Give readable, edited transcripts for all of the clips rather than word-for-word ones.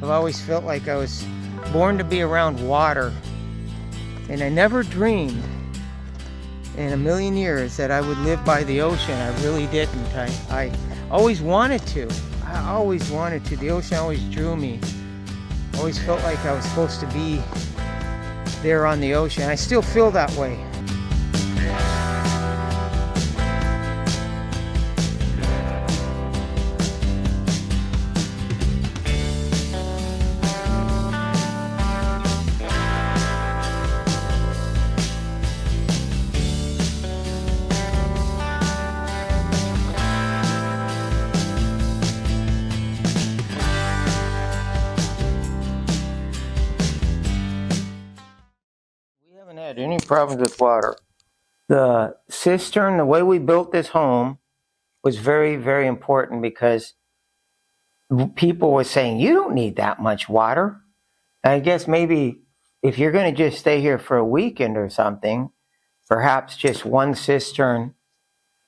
I've always felt like I was born to be around water. And I never dreamed in a million years that I would live by the ocean. I really didn't. I always wanted to. I always wanted to. The ocean always drew me. I always felt like I was supposed to be there on the ocean. I still feel that way. Had any problems with water. The cistern, the way we built this home was very, very important because people were saying, you don't need that much water. And I guess maybe if you're going to just stay here for a weekend or something, perhaps just one cistern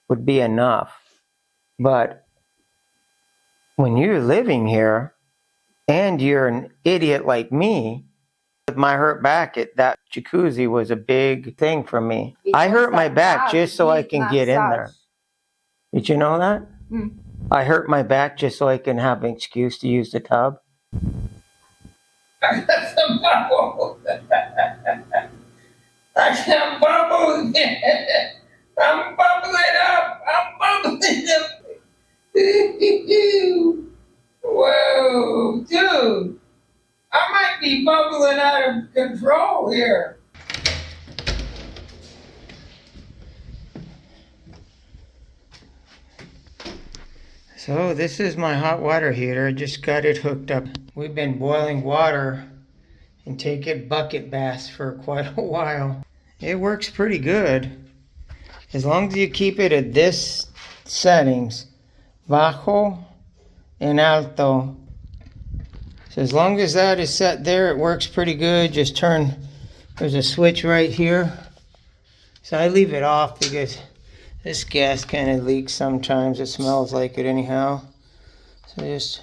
would be enough. But when you're living here and you're an idiot like me, with my hurt back, that jacuzzi was a big thing for me. I hurt my back just so I can get in there. Did you know that? I hurt my back just so I can have an excuse to use the tub. I got some bubbles. I got bubbles. I'm bubbling up. I'm bubbling up. Whoa, dude. I might be bubbling out of control here. So this is my hot water heater. I just got it hooked up. We've been boiling water and taking bucket baths for quite a while. It works pretty good. As long as you keep it at this settings, bajo and alto. So as long as that is set there, it works pretty good. Just turn, there's a switch right here. So I leave it off because this gas kind of leaks sometimes. It smells like it anyhow. So just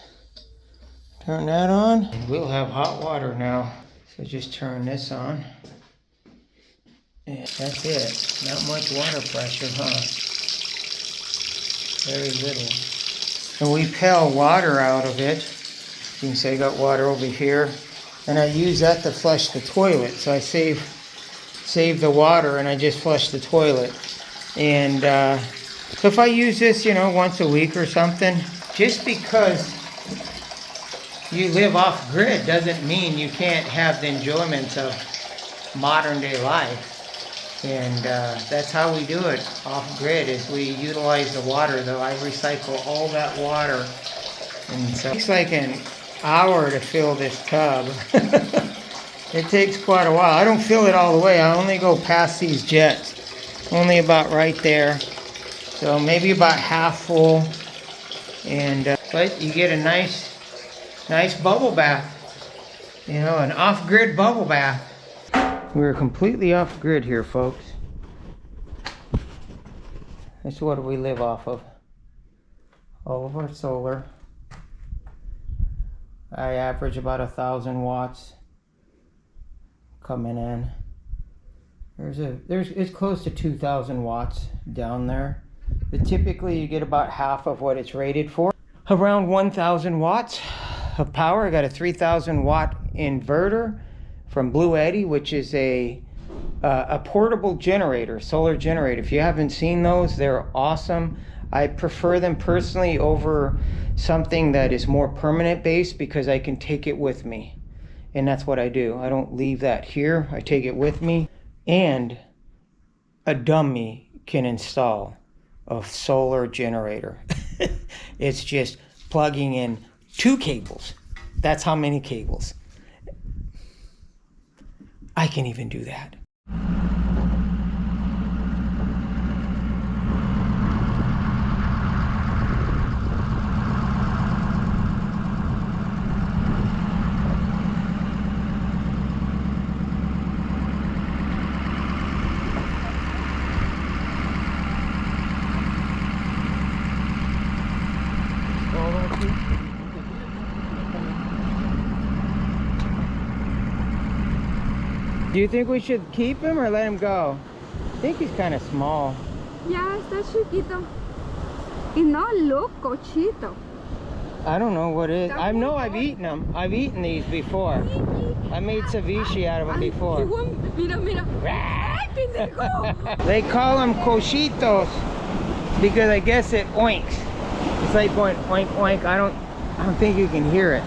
turn that on. And we'll have hot water now. So just turn this on. Yeah, that's it. Not much water pressure, huh? Very little. And we pail water out of it. You can see I got water over here. And I use that to flush the toilet. So I save the water and I just flush the toilet. And so if I use this, once a week or something, just because you live off grid doesn't mean you can't have the enjoyments of modern day life. And that's how we do it off grid, is we utilize the water. Though I recycle all that water. And so it takes like an hour to fill this tub. It takes quite a while. I don't fill it all the way. I only go past these jets. Only about right there. So maybe about half full. And but you get a nice bubble bath. An off-grid bubble bath. We're completely off-grid here, folks. That's what we live off of. All of our solar. I average about 1,000 watts coming in. It's close to 2,000 watts down there. But typically you get about half of what it's rated for. Around 1,000 watts of power. I got a 3,000 watt inverter from Blue Eddy, which is a portable generator, solar generator. If you haven't seen those, they're awesome. I prefer them personally over something that is more permanent based because I can take it with me. And that's what I do. I don't leave that here. I take it with me. And a dummy can install a solar generator. It's just plugging in 2 cables. That's how many cables. I can even do that. Do you think we should keep him or let him go? I think he's kind of small. Ya está chiquito. Y no look cochito. I don't know what it is. I know I've eaten them. I've eaten these before. I made ceviche out of them before. Mira, mira. Ay, pendejo. They call them cochitos because I guess it oinks. It's like going oink oink. I don't think you can hear it.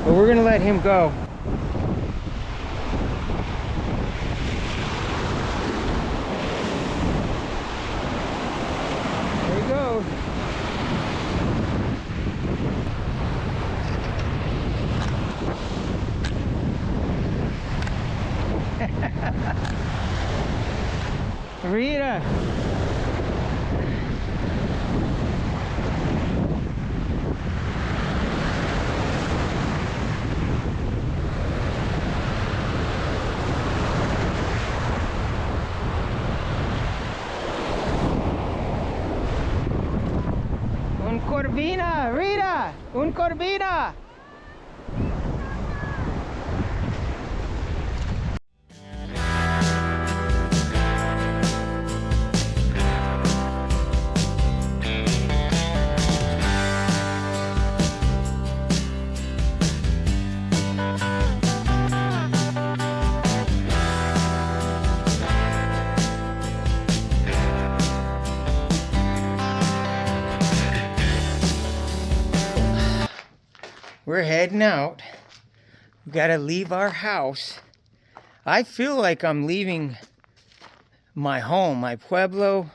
But we're gonna let him go. There he goes. Rita. Un corvina, Rita, un corvina. We're heading out. We gotta leave our house. I feel like I'm leaving my home, my pueblo,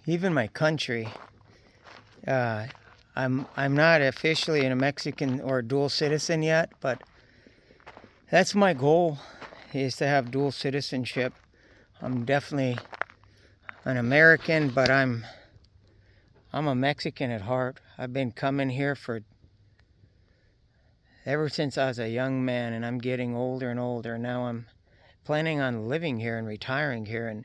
even my country. I'm not officially a Mexican or dual citizen yet, but that's my goal, is to have dual citizenship. I'm definitely an American, but I'm a Mexican at heart. I've been coming here ever since I was a young man, and I'm getting older and older. Now I'm planning on living here and retiring here.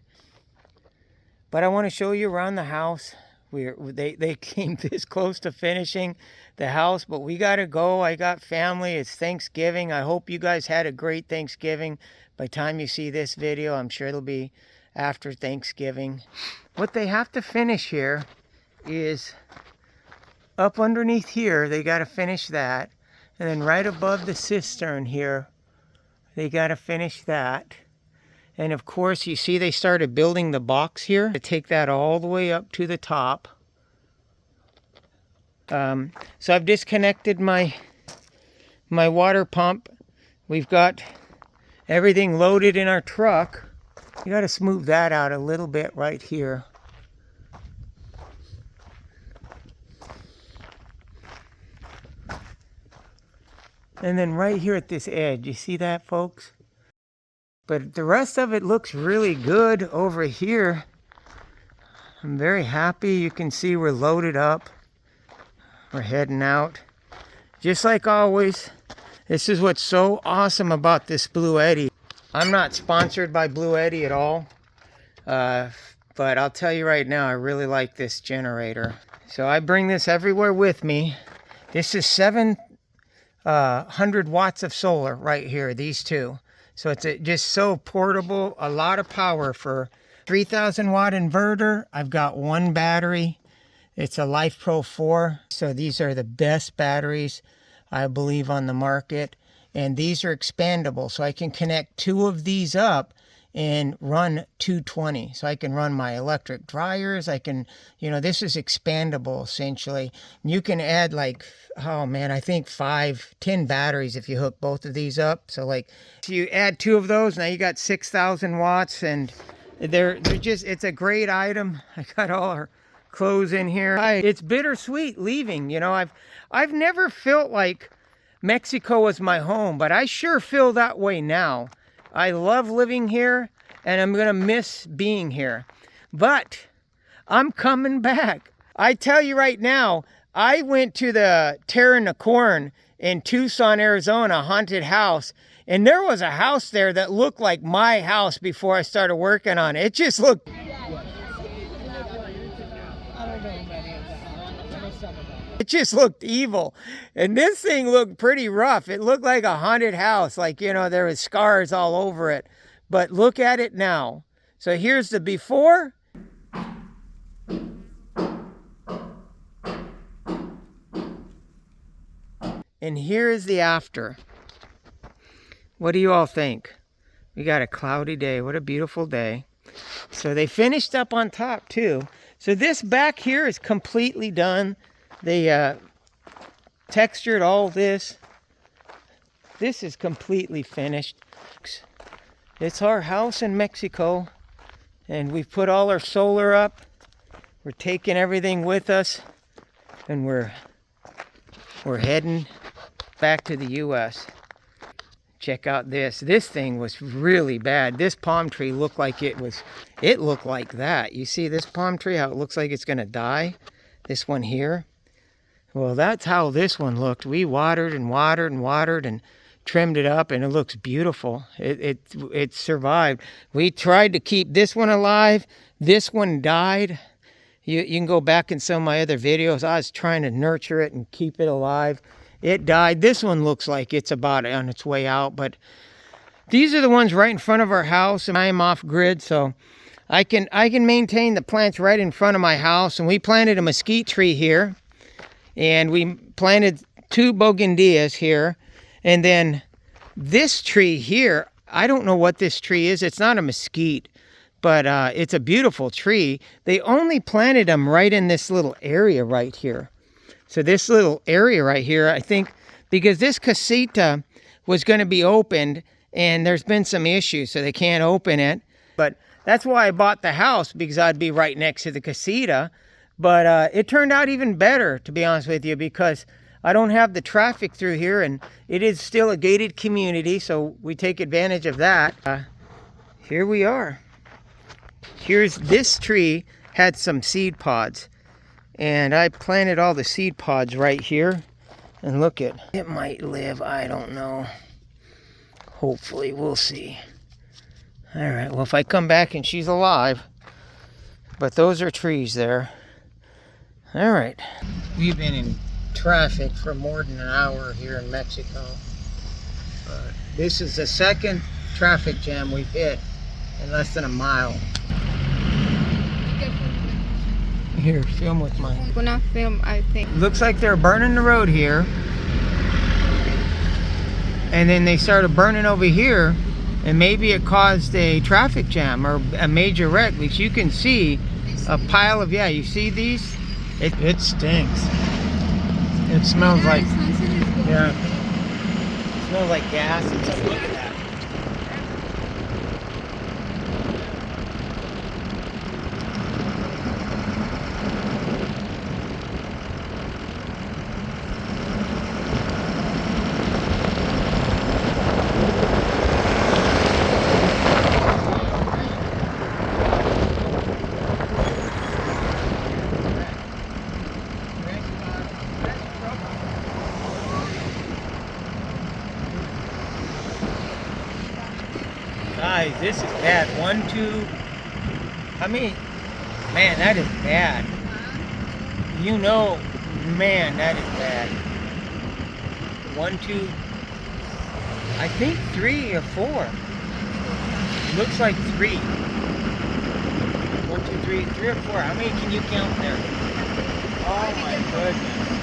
But I want to show you around the house. They came this close to finishing the house, but we got to go. I got family. It's Thanksgiving. I hope you guys had a great Thanksgiving. By the time you see this video, I'm sure it'll be after Thanksgiving. What they have to finish here is up underneath here. They got to finish that. And then right above the cistern here, they got to finish that. And of course, you see they started building the box here to take that all the way up to the top. So I've disconnected my water pump. We've got everything loaded in our truck. You got to smooth that out a little bit right here. And then right here at this edge, you see that, folks? But the rest of it looks really good over here. I'm very happy. You can see we're loaded up. We're heading out. Just like always, this is what's so awesome about this Blue Eddy. I'm not sponsored by Blue Eddy at all. But I'll tell you right now, I really like this generator. So I bring this everywhere with me. This is 700 watts of solar right here, these two. So it's just so portable, a lot of power for 3,000 watt inverter. I've got one battery. It's a Life Pro 4. So these are the best batteries, I believe, on the market. And these are expandable. So I can connect two of these up and run 220. So I can run my electric dryers. I can, this is expandable essentially. You can add like, oh man, I think 10 batteries if you hook both of these up. So like, if you add two of those, now you got 6,000 watts, and they're just, it's a great item. I got all our clothes in here. It's bittersweet leaving. I've never felt like Mexico was my home, but I sure feel that way now. I love living here, and I'm going to miss being here. But I'm coming back. I tell you right now, I went to the Terra Nacorn in Tucson, Arizona, a haunted house, and there was a house there that looked like my house before I started working on it. It just looked... It just looked evil. And this thing looked pretty rough. It looked like a haunted house. Like, you know, there was scars all over it. But look at it now. So here's the before. And here is the after. What do you all think? We got a cloudy day. What a beautiful day. So they finished up on top too. So this back here is completely done. They textured all this. This is completely finished. It's our house in Mexico. And we've put all our solar up. We're taking everything with us. And we're heading back to the U.S. Check out this. This thing was really bad. This palm tree looked like it looked like that. You see this palm tree, how it looks like it's gonna die? This one here. Well, that's how this one looked. We watered and watered and watered and trimmed it up, and it looks beautiful. It survived. We tried to keep this one alive. This one died. You can go back in some of my other videos. I was trying to nurture it and keep it alive. It died. This one looks like it's about on its way out, but these are the ones right in front of our house, and I am off grid, so I can maintain the plants right in front of my house. And we planted a mesquite tree here, and we planted 2 bougainvilleas here, and then this tree here, I don't know what this tree is. It's not a mesquite, but it's a beautiful tree. They only planted them right in this little area right here. So this little area right here, I think, because this casita was going to be opened, and there's been some issues, so they can't open it. But that's why I bought the house, because I'd be right next to the casita. But it turned out even better, to be honest with you, because I don't have the traffic through here, and it is still a gated community, so we take advantage of that. Here we are. Here's this tree, had some seed pods. And I planted all the seed pods right here. And look it might live, I don't know. Hopefully, we'll see. All right, well, if I come back and she's alive. But those are trees there. All right. We've been in traffic for more than an hour here in Mexico. This is the second traffic jam we've hit in less than a mile. Here, film with mine. I'm gonna film, I think. Looks like they're burning the road here. And then they started burning over here. And maybe it caused a traffic jam or a major wreck. Which you can see a pile of, you see these? It stinks. It smells like, it smells like gas and stuff. Look at that. Guys, this is bad. 1, 2. I mean, man, that is bad. You know, man, that is bad. 1, 2. I think 3 or 4. It looks like 3. 1, 2, 3, 3 or 4. How many can you count there? Oh my goodness.